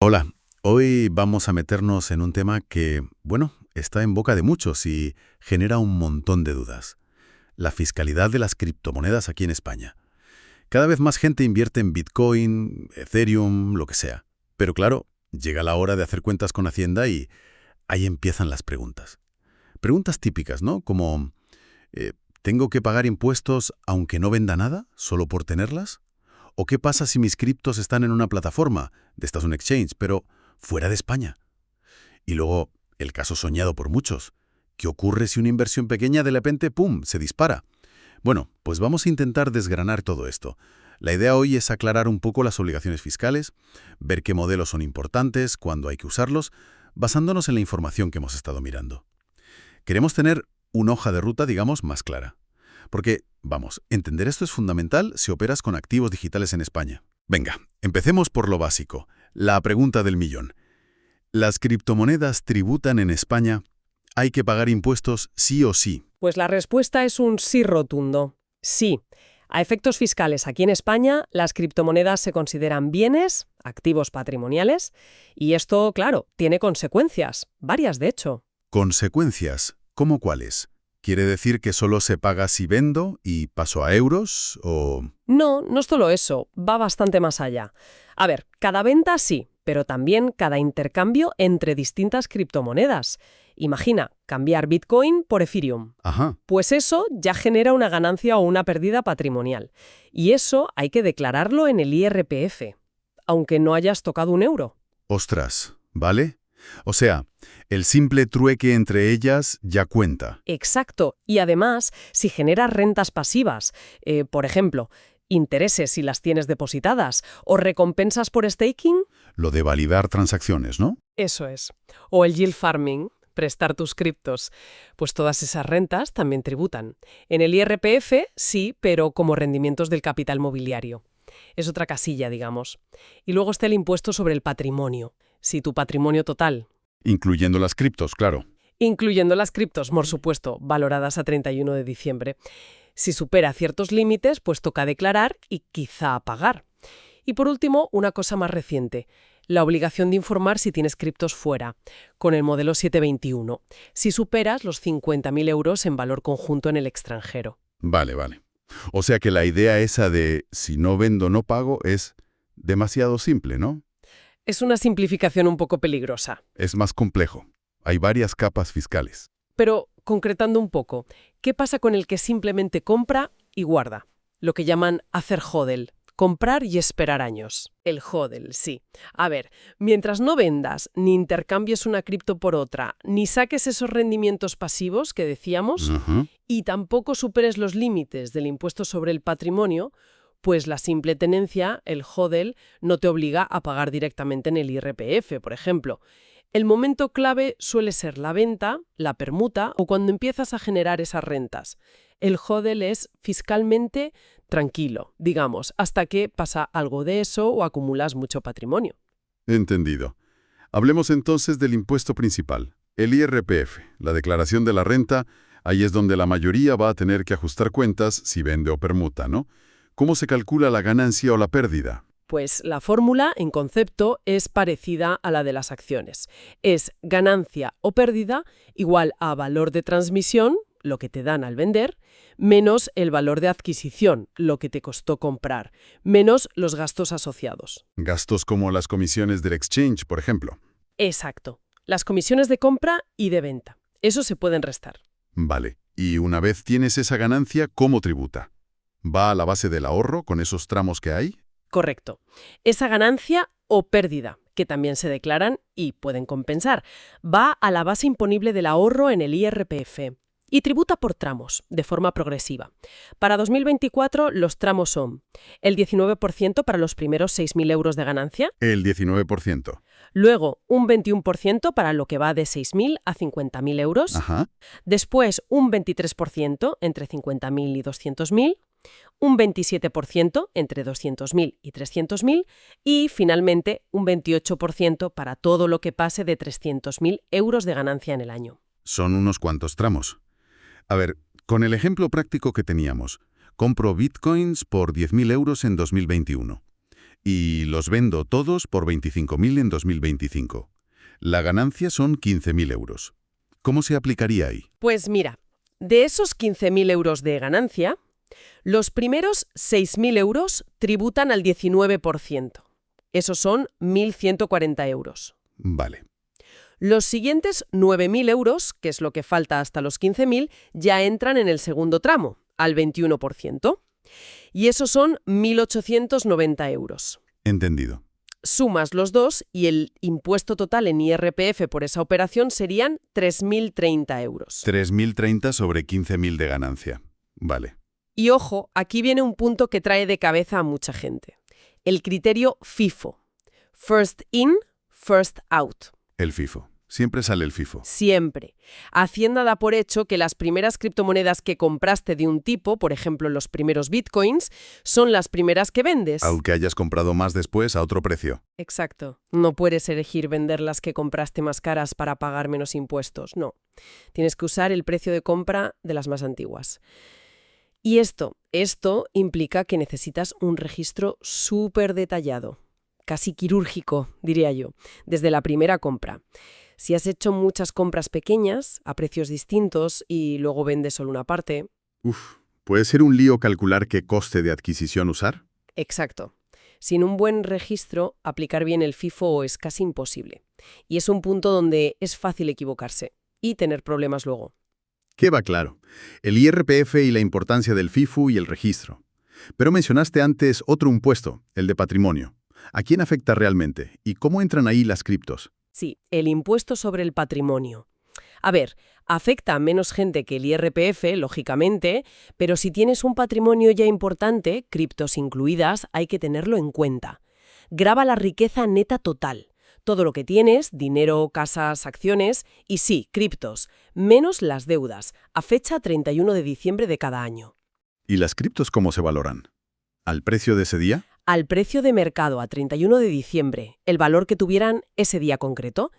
Hola, hoy vamos a meternos en un tema que, bueno, está en boca de muchos y genera un montón de dudas. La fiscalidad de las criptomonedas aquí en España. Cada vez más gente invierte en Bitcoin, Ethereum, lo que sea. Pero claro, llega la hora de hacer cuentas con Hacienda y ahí empiezan las preguntas. Preguntas típicas, ¿no? Como, eh, ¿tengo que pagar impuestos aunque no venda nada, solo por tenerlas? ¿O qué pasa si mis criptos están en una plataforma, de estas un exchange, pero fuera de España? Y luego, el caso soñado por muchos. ¿Qué ocurre si una inversión pequeña de repente, ¡pum!, se dispara? Bueno, pues vamos a intentar desgranar todo esto. La idea hoy es aclarar un poco las obligaciones fiscales, ver qué modelos son importantes, cuándo hay que usarlos, basándonos en la información que hemos estado mirando. Queremos tener una hoja de ruta, digamos, más clara. Porque, vamos, entender esto es fundamental si operas con activos digitales en España. Venga, empecemos por lo básico. La pregunta del millón. ¿Las criptomonedas tributan en España? ¿Hay que pagar impuestos sí o sí? Pues la respuesta es un sí rotundo. Sí. A efectos fiscales aquí en España, las criptomonedas se consideran bienes, activos patrimoniales, y esto, claro, tiene consecuencias, varias de hecho. ¿Consecuencias? ¿Cómo cuáles? ¿Quiere decir que solo se paga si vendo y paso a euros o...? No, no es solo eso, va bastante más allá. A ver, cada venta sí, pero también cada intercambio entre distintas criptomonedas. Imagina, cambiar Bitcoin por Ethereum. Ajá. Pues eso ya genera una ganancia o una pérdida patrimonial. Y eso hay que declararlo en el IRPF, aunque no hayas tocado un euro. Ostras, ¿vale? O sea, el simple trueque entre ellas ya cuenta. Exacto. Y además, si generas rentas pasivas, por ejemplo, intereses si las tienes depositadas o recompensas por staking, Lo de validar transacciones, ¿no? eso es. O el yield farming, prestar tus criptos, pues todas esas rentas también tributan. En el IRPF sí, pero como rendimientos del capital mobiliario. Es otra casilla, digamos. Y luego está el impuesto sobre el patrimonio. Si tu patrimonio total, Incluyendo las criptos, claro. incluyendo las criptos, por supuesto, valoradas a 31 de diciembre, si supera ciertos límites, pues toca declarar y quizá pagar. Y por último, una cosa más reciente, la obligación de informar si tienes criptos fuera, con el modelo 721, si superas los 50.000 euros en valor conjunto en el extranjero. Vale, vale. O sea que la idea esa de si no vendo no pago es demasiado simple, ¿no? Es una simplificación un poco peligrosa. Es más complejo. Hay varias capas fiscales. Pero, concretando un poco, ¿qué pasa con el que simplemente compra y guarda? Lo que llaman hacer hodl, comprar y esperar años. El hodl, sí. A ver, mientras no vendas, ni intercambies una cripto por otra, ni saques esos rendimientos pasivos que decíamos, Ujú. y tampoco superes los límites del impuesto sobre el patrimonio, pues la simple tenencia, el hodl, no te obliga a pagar directamente en el IRPF, por ejemplo. El momento clave suele ser la venta, la permuta o cuando empiezas a generar esas rentas. El hodl es fiscalmente tranquilo, digamos, hasta que pasa algo de eso o acumulas mucho patrimonio. Entendido. Hablemos entonces del impuesto principal, el IRPF, la declaración de la renta. Ahí es donde la mayoría va a tener que ajustar cuentas si vende o permuta, ¿no? ¿Cómo se calcula la ganancia o la pérdida? Pues la fórmula, en concepto, es parecida a la de las acciones. Es ganancia o pérdida igual a valor de transmisión, lo que te dan al vender, menos el valor de adquisición, lo que te costó comprar, menos los gastos asociados. Gastos como las comisiones del exchange, por ejemplo. Exacto. Las comisiones de compra y de venta. Eso se pueden restar. Vale. Y una vez tienes esa ganancia, ¿cómo tributa? ¿Va a la base del ahorro con esos tramos que hay? Correcto. Esa ganancia o pérdida, que también se declaran y pueden compensar, va a la base imponible del ahorro en el IRPF y tributa por tramos, de forma progresiva. Para 2024 los tramos son el 19% para los primeros 6.000 euros de ganancia, El 19%. luego un 21% para lo que va de 6.000 a 50.000 euros, Ajá. después un 23% entre 50.000 y 200.000, un 27% entre 200.000 y 300.000 y, finalmente, un 28% para todo lo que pase de 300.000 euros de ganancia en el año. Son unos cuantos tramos. A ver, con el ejemplo práctico que teníamos, compro bitcoins por 10.000 euros en 2021. Y los vendo todos por 25.000 en 2025. La ganancia son 15.000 euros. ¿Cómo se aplicaría ahí? Pues mira, de esos 15.000 euros de ganancia, los primeros 6.000 euros tributan al 19%. Esos son 1.140 euros. Vale. Los siguientes 9.000 euros, que es lo que falta hasta los 15.000, ya entran en el segundo tramo, al 21%. Y esos son 1.890 euros. Entendido. Sumas los dos y el impuesto total en IRPF por esa operación serían 3.030 euros. 3.030 sobre 15.000 de ganancia. Vale. Y ojo, aquí viene un punto que trae de cabeza a mucha gente. El criterio FIFO. First in, first out. El FIFO. Siempre sale el FIFO. Siempre. Hacienda da por hecho que las primeras criptomonedas que compraste de un tipo, por ejemplo los primeros bitcoins, son las primeras que vendes. Aunque hayas comprado más después a otro precio. Exacto. No puedes elegir vender las que compraste más caras para pagar menos impuestos, no. Tienes que usar el precio de compra de las más antiguas. Y esto implica que necesitas un registro súper detallado, casi quirúrgico, diría yo, desde la primera compra. Si has hecho muchas compras pequeñas, a precios distintos, y luego vendes solo una parte... ¿Puede ser un lío calcular qué coste de adquisición usar? Exacto. Sin un buen registro, aplicar bien el FIFO es casi imposible. Y es un punto donde es fácil equivocarse y tener problemas luego. Queda claro. El IRPF y la importancia del FIFO y el registro. Pero mencionaste antes otro impuesto, el de patrimonio. ¿A quién afecta realmente? ¿Y cómo entran ahí las criptos? Sí, el impuesto sobre el patrimonio. A ver, afecta a menos gente que el IRPF, lógicamente, pero si tienes un patrimonio ya importante, criptos incluidas, hay que tenerlo en cuenta. Grava la riqueza neta total. Todo lo que tienes, dinero, casas, acciones, y sí, criptos, menos las deudas, a fecha 31 de diciembre de cada año. ¿Y las criptos cómo se valoran? ¿Al precio de ese día? Al precio de mercado a 31 de diciembre, el valor que tuvieran ese día concreto.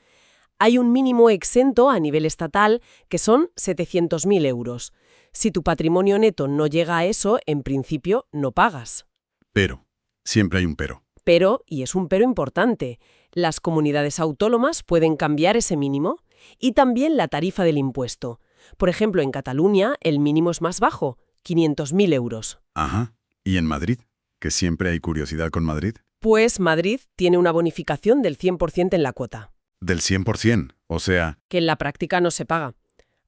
Hay un mínimo exento a nivel estatal que son 700.000 euros. Si tu patrimonio neto no llega a eso, en principio no pagas. Pero, siempre hay un pero. Pero, y es un pero importante, las comunidades autónomas pueden cambiar ese mínimo y también la tarifa del impuesto. Por ejemplo, en Cataluña el mínimo es más bajo, 500.000 euros. Ajá. ¿Y en Madrid? ¿Que siempre hay curiosidad con Madrid? Pues Madrid tiene una bonificación del 100% en la cuota. Del 100%, o sea... Que en la práctica no se paga.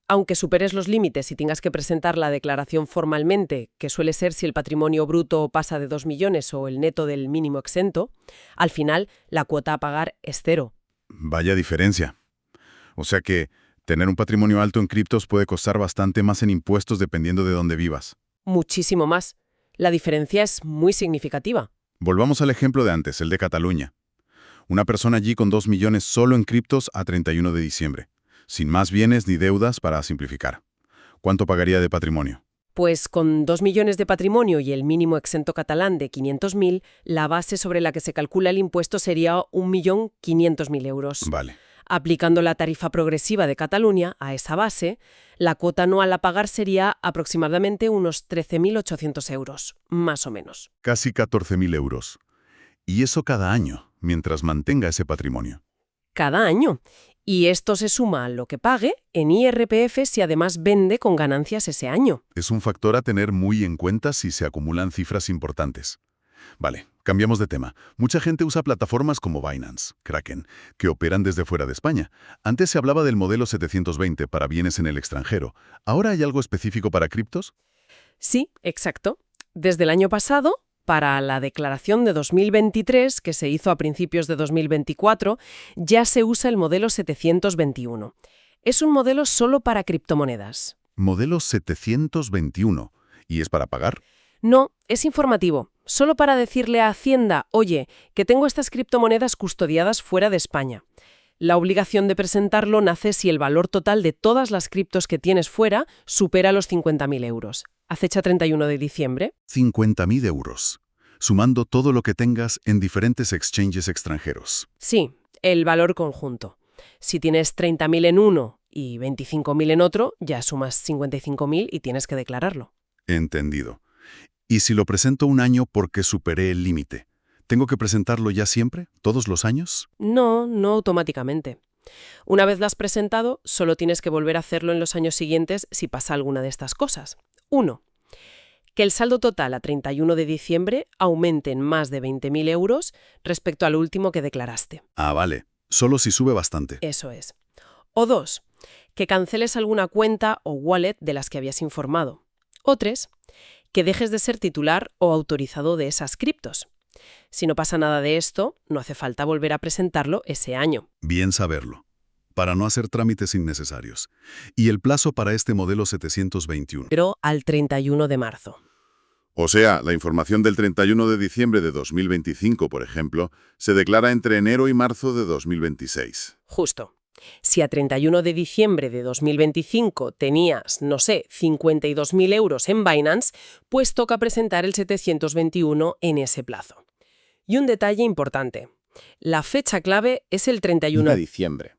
Aunque superes los límites y tengas que presentar la declaración formalmente, que suele ser si el patrimonio bruto pasa de 2 millones o el neto del mínimo exento, al final la cuota a pagar es cero. Vaya diferencia. O sea que tener un patrimonio alto en criptos puede costar bastante más en impuestos dependiendo de dónde vivas. Muchísimo más. La diferencia es muy significativa. Volvamos al ejemplo de antes, el de Cataluña. Una persona allí con 2 millones solo en criptos a 31 de diciembre, sin más bienes ni deudas para simplificar. ¿Cuánto pagaría de patrimonio? Pues con 2 millones de patrimonio y el mínimo exento catalán de 500.000, la base sobre la que se calcula el impuesto sería 1.500.000 euros. Vale. Aplicando la tarifa progresiva de Cataluña a esa base, la cuota anual a pagar sería aproximadamente unos 13.800 euros, más o menos. Casi 14.000 euros. Y eso cada año, mientras mantenga ese patrimonio. Cada año. Y esto se suma a lo que pague en IRPF si además vende con ganancias ese año. Es un factor a tener muy en cuenta si se acumulan cifras importantes. Vale, cambiamos de tema. Mucha gente usa plataformas como Binance, Kraken, que operan desde fuera de España. Antes se hablaba del modelo 720 para bienes en el extranjero. ¿Ahora hay algo específico para criptos? Sí, exacto. Desde el año pasado, para la declaración de 2023, que se hizo a principios de 2024, ya se usa el modelo 721. Es un modelo solo para criptomonedas. Modelo 721. ¿Y es para pagar? No, es informativo. Solo para decirle a Hacienda, oye, que tengo estas criptomonedas custodiadas fuera de España. La obligación de presentarlo nace si el valor total de todas las criptos que tienes fuera supera los 50.000 euros. A fecha 31 de diciembre. 50.000 euros, sumando todo lo que tengas en diferentes exchanges extranjeros. Sí, el valor conjunto. Si tienes 30.000 en uno y 25.000 en otro, ya sumas 55.000 y tienes que declararlo. Entendido. ¿Y si lo presento un año porque superé el límite? ¿Tengo que presentarlo ya siempre? ¿Todos los años? No, no automáticamente. Una vez lo has presentado, solo tienes que volver a hacerlo en los años siguientes si pasa alguna de estas cosas. 1. Que el saldo total a 31 de diciembre aumente en más de 20.000 euros respecto al último que declaraste. Ah, vale. Solo si sube bastante. Eso es. O 2. Que canceles alguna cuenta o wallet de las que habías informado. O 3. Que dejes de ser titular o autorizado de esas criptos. Si no pasa nada de esto, no hace falta volver a presentarlo ese año. Bien saberlo, para no hacer trámites innecesarios. ¿Y el plazo para este modelo 721? Pero al 31 de marzo. O sea, la información del 31 de diciembre de 2025, por ejemplo, se declara entre enero y marzo de 2026. Justo. Si a 31 de diciembre de 2025 tenías, no sé, 52.000 euros en Binance, pues toca presentar el 721 en ese plazo. Y un detalle importante. La fecha clave es el 31 de diciembre.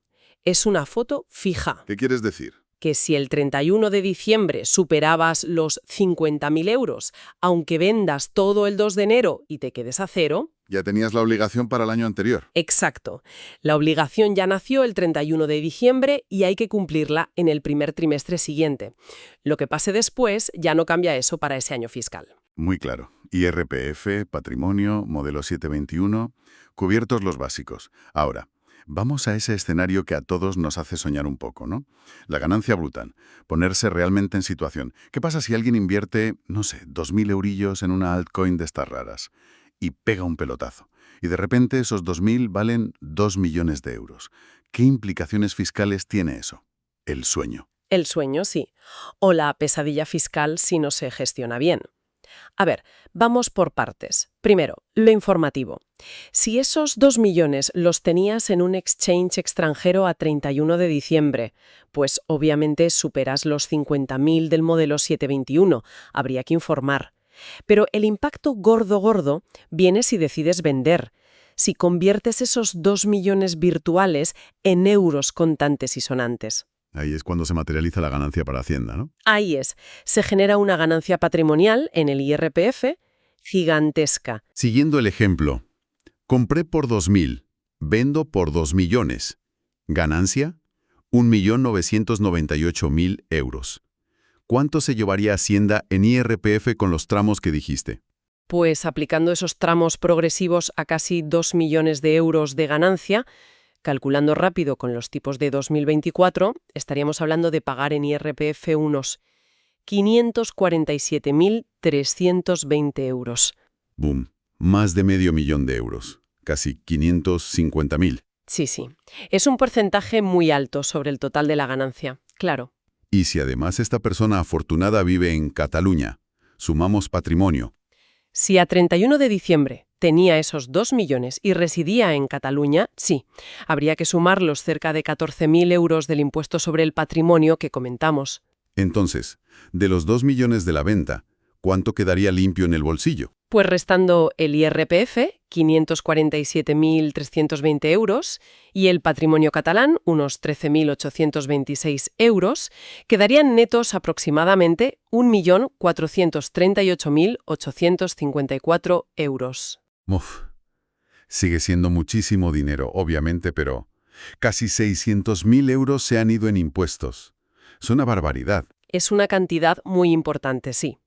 Es una foto fija. ¿Qué quieres decir? Que si el 31 de diciembre superabas los 50.000 euros, aunque vendas todo el 2 de enero y te quedes a cero... Ya tenías la obligación para el año anterior. Exacto. La obligación ya nació el 31 de diciembre y hay que cumplirla en el primer trimestre siguiente. Lo que pase después ya no cambia eso para ese año fiscal. Muy claro. IRPF, patrimonio, modelo 721, cubiertos los básicos. Ahora, vamos a ese escenario que a todos nos hace soñar un poco, ¿no? La ganancia bruta, ponerse realmente en situación. ¿Qué pasa si alguien invierte, no sé, 2.000 eurillos en una altcoin de estas raras y pega un pelotazo? Y de repente esos 2.000 valen 2 millones de euros. ¿Qué implicaciones fiscales tiene eso? El sueño. El sueño, sí. O la pesadilla fiscal si no se gestiona bien. A ver, vamos por partes. Primero, lo informativo. Si esos 2 millones los tenías en un exchange extranjero a 31 de diciembre, pues obviamente superas los 50.000 del modelo 721. Habría que informar. Pero el impacto gordo viene si decides vender. Si conviertes esos 2 millones virtuales en euros contantes y sonantes. Ahí es cuando se materializa la ganancia para Hacienda, ¿no? Ahí es. Se genera una ganancia patrimonial en el IRPF gigantesca. Siguiendo el ejemplo, compré por 2.000, vendo por 2 millones. Ganancia, 1.998.000 euros. ¿Cuánto se llevaría Hacienda en IRPF con los tramos que dijiste? Pues aplicando esos tramos progresivos a casi 2 millones de euros de ganancia, calculando rápido con los tipos de 2024, estaríamos hablando de pagar en IRPF unos 547.320 euros. ¡Bum! Más de medio millón de euros. Casi 550.000. Sí. Es un porcentaje muy alto sobre el total de la ganancia, claro. Y si además esta persona afortunada vive en Cataluña, sumamos patrimonio. Si a 31 de diciembre tenía esos 2 millones y residía en Cataluña, sí, habría que sumar los cerca de 14.000 euros del impuesto sobre el patrimonio que comentamos. Entonces, de los 2 millones de la venta, ¿cuánto quedaría limpio en el bolsillo? Pues restando el IRPF, 547.320 euros, y el patrimonio catalán, unos 13.826 euros, quedarían netos aproximadamente 1.438.854 euros. Uf, sigue siendo muchísimo dinero, obviamente, pero casi 600.000 euros se han ido en impuestos. Es una barbaridad. Es una cantidad muy importante, sí.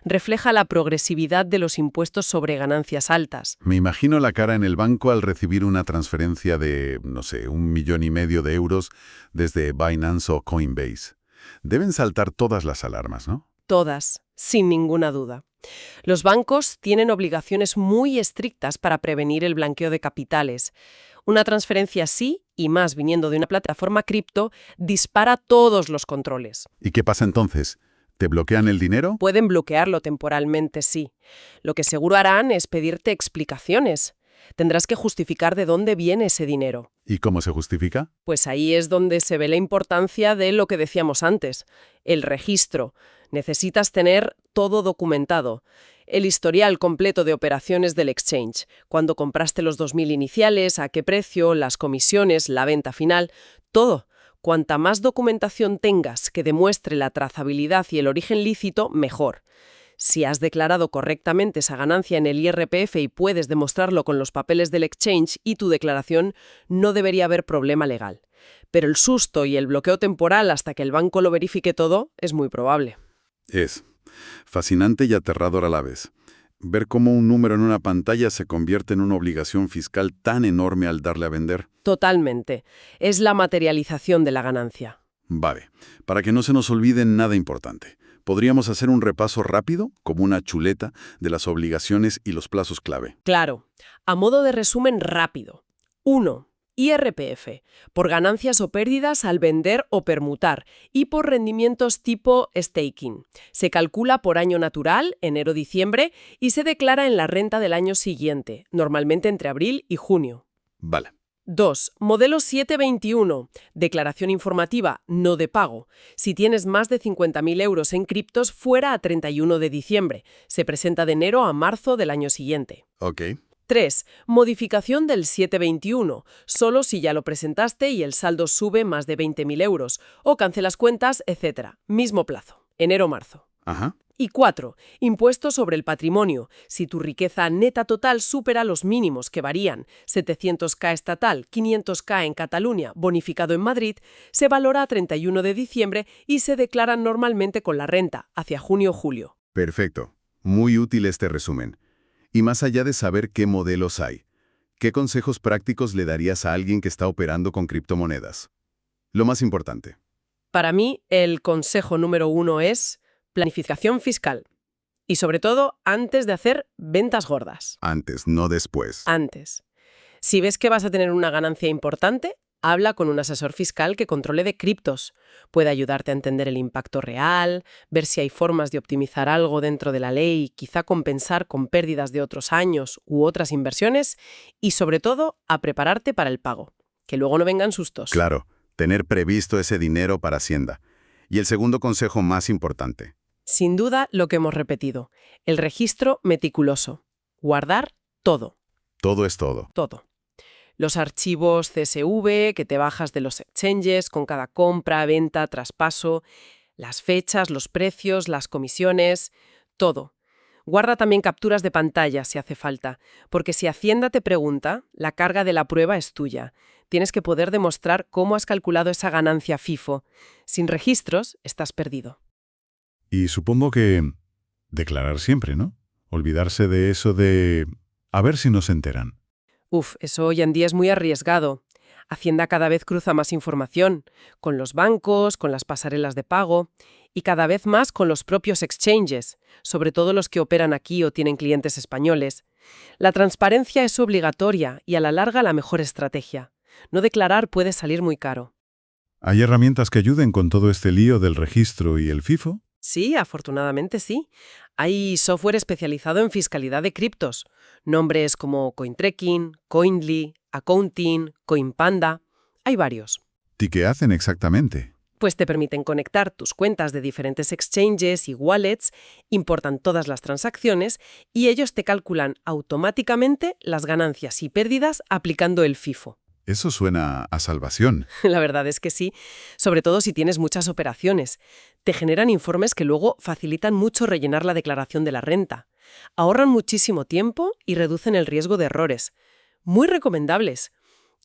Refleja la progresividad de los impuestos sobre ganancias altas. Me imagino la cara en el banco al recibir una transferencia de, no sé, 1,5 millones de euros desde Binance o Coinbase. Deben saltar todas las alarmas, ¿no? Todas, sin ninguna duda. Los bancos tienen obligaciones muy estrictas para prevenir el blanqueo de capitales. Una transferencia así, y más viniendo de una plataforma cripto, dispara todos los controles. ¿Y qué pasa entonces? ¿Te bloquean el dinero? Pueden bloquearlo temporalmente, sí. Lo que seguro harán es pedirte explicaciones. Tendrás que justificar de dónde viene ese dinero. ¿Y cómo se justifica? Pues ahí es donde se ve la importancia de lo que decíamos antes, el registro. Necesitas tener todo documentado. El historial completo de operaciones del exchange, cuando compraste los 2.000 iniciales, a qué precio, las comisiones, la venta final, todo. Cuanta más documentación tengas que demuestre la trazabilidad y el origen lícito, mejor. Si has declarado correctamente esa ganancia en el IRPF y puedes demostrarlo con los papeles del exchange y tu declaración, no debería haber problema legal. Pero el susto y el bloqueo temporal hasta que el banco lo verifique todo es muy probable. Es fascinante y aterrador a la vez. Ver cómo un número en una pantalla se convierte en una obligación fiscal tan enorme al darle a vender. Totalmente. Es la materialización de la ganancia. Vale, para que no se nos olvide nada importante. ¿Podríamos hacer un repaso rápido, como una chuleta, de las obligaciones y los plazos clave? Claro. A modo de resumen rápido. 1. IRPF, por ganancias o pérdidas al vender o permutar, y por rendimientos tipo staking. Se calcula por año natural, enero-diciembre, y se declara en la renta del año siguiente, normalmente entre abril y junio. Vale. 2. Modelo 721. Declaración informativa, no de pago. Si tienes más de 50.000 euros en criptos, fuera a 31 de diciembre. Se presenta de enero a marzo del año siguiente. Ok. 3. Modificación del 721, solo si ya lo presentaste y el saldo sube más de 20.000 euros, o cancelas cuentas, etc. Mismo plazo, enero-marzo. Ajá. Y 4. Impuesto sobre el patrimonio, si tu riqueza neta total supera los mínimos que varían, 700.000 estatal, 500.000 en Cataluña, bonificado en Madrid, se valora a 31 de diciembre y se declara normalmente con la renta, hacia junio-julio. Perfecto. Muy útil este resumen. Y más allá de saber qué modelos hay, ¿qué consejos prácticos le darías a alguien que está operando con criptomonedas? Lo más importante. Para mí, el consejo número 1 es planificación fiscal. Y sobre todo, antes de hacer ventas gordas. Antes, no después. Antes. Si ves que vas a tener una ganancia importante, habla con un asesor fiscal que controle de criptos. Puede ayudarte a entender el impacto real, ver si hay formas de optimizar algo dentro de la ley, quizá compensar con pérdidas de otros años u otras inversiones y, sobre todo, a prepararte para el pago. Que luego no vengan sustos. Claro, tener previsto ese dinero para Hacienda. Y el segundo consejo más importante. Sin duda, lo que hemos repetido. El registro meticuloso. Guardar todo. Todo es todo. Todo. Los archivos CSV que te bajas de los exchanges con cada compra, venta, traspaso, las fechas, los precios, las comisiones, todo. Guarda también capturas de pantalla si hace falta, porque si Hacienda te pregunta, la carga de la prueba es tuya. Tienes que poder demostrar cómo has calculado esa ganancia FIFO. Sin registros, estás perdido. Y supongo que declarar siempre, ¿no? Olvidarse de eso de a ver si nos enteran. Eso hoy en día es muy arriesgado. Hacienda cada vez cruza más información, con los bancos, con las pasarelas de pago y cada vez más con los propios exchanges, sobre todo los que operan aquí o tienen clientes españoles. La transparencia es obligatoria y a la larga la mejor estrategia. No declarar puede salir muy caro. ¿Hay herramientas que ayuden con todo este lío del registro y el FIFO? Sí, afortunadamente sí. Hay software especializado en fiscalidad de criptos. Nombres como CoinTracking, Coinly, Accounting, CoinPanda. Hay varios. ¿Y qué hacen exactamente? Pues te permiten conectar tus cuentas de diferentes exchanges y wallets, importan todas las transacciones y ellos te calculan automáticamente las ganancias y pérdidas aplicando el FIFO. Eso suena a salvación. La verdad es que sí, sobre todo si tienes muchas operaciones. Te generan informes que luego facilitan mucho rellenar la declaración de la renta. Ahorran muchísimo tiempo y reducen el riesgo de errores. Muy recomendables.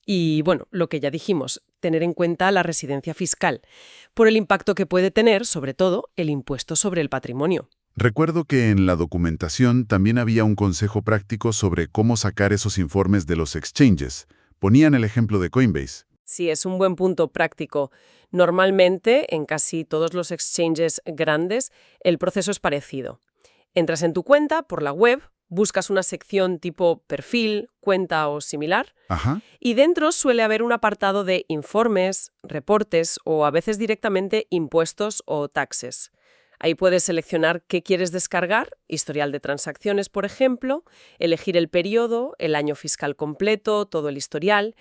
Y bueno, lo que ya dijimos, tener en cuenta la residencia fiscal, por el impacto que puede tener, sobre todo, el impuesto sobre el patrimonio. Recuerdo que en la documentación también había un consejo práctico sobre cómo sacar esos informes de los exchanges. Ponían el ejemplo de Coinbase. Sí, es un buen punto práctico. Normalmente, en casi todos los exchanges grandes, el proceso es parecido. Entras en tu cuenta por la web, buscas una sección tipo perfil, cuenta o similar, Ajá. y dentro suele haber un apartado de informes, reportes o a veces directamente impuestos o taxes. Ahí puedes seleccionar qué quieres descargar, historial de transacciones, por ejemplo, elegir el periodo, el año fiscal completo, todo el historial,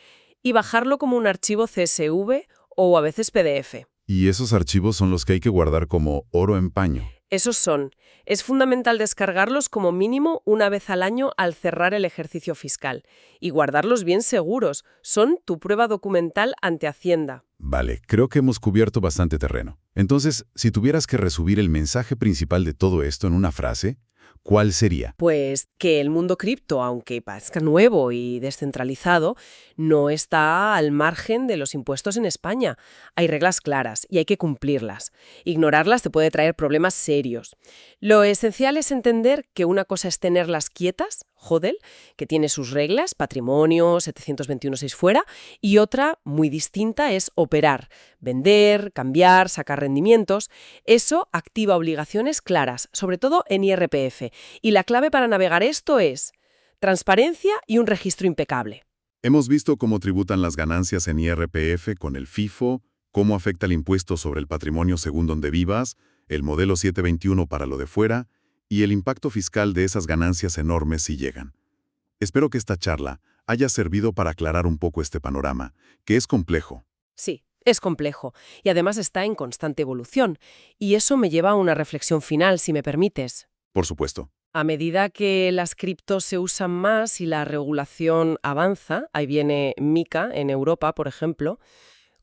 y bajarlo como un archivo CSV o a veces PDF. Y esos archivos son los que hay que guardar como oro en paño. Esos son. Es fundamental descargarlos como mínimo una vez al año al cerrar el ejercicio fiscal y guardarlos bien seguros. Son tu prueba documental ante Hacienda. Vale, creo que hemos cubierto bastante terreno. Entonces, si tuvieras que resumir el mensaje principal de todo esto en una frase, ¿cuál sería? Pues que el mundo cripto, aunque parezca nuevo y descentralizado, no está al margen de los impuestos en España. Hay reglas claras y hay que cumplirlas. Ignorarlas te puede traer problemas serios. Lo esencial es entender que una cosa es tenerlas quietas, HODL, que tiene sus reglas, patrimonio, 721.6 fuera, y otra, muy distinta, es operar, vender, cambiar, sacar rendimientos. Eso activa obligaciones claras, sobre todo en IRPF. Y la clave para navegar esto es transparencia y un registro impecable. Hemos visto cómo tributan las ganancias en IRPF con el FIFO, cómo afecta el impuesto sobre el patrimonio según donde vivas, el modelo 721 para lo de fuera, y el impacto fiscal de esas ganancias enormes si llegan. Espero que esta charla haya servido para aclarar un poco este panorama, que es complejo. Sí, es complejo y además está en constante evolución. Y eso me lleva a una reflexión final, si me permites. Por supuesto. A medida que las criptos se usan más y la regulación avanza, ahí viene MiCA en Europa, por ejemplo,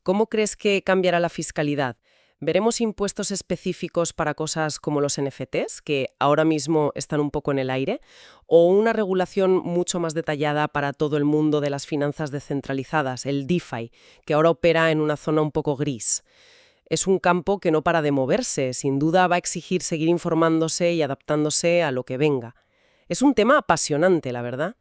¿cómo crees que cambiará la fiscalidad? ¿Veremos impuestos específicos para cosas como los NFTs, que ahora mismo están un poco en el aire? ¿O una regulación mucho más detallada para todo el mundo de las finanzas descentralizadas, el DeFi, que ahora opera en una zona un poco gris? Es un campo que no para de moverse, sin duda va a exigir seguir informándose y adaptándose a lo que venga. Es un tema apasionante, la verdad.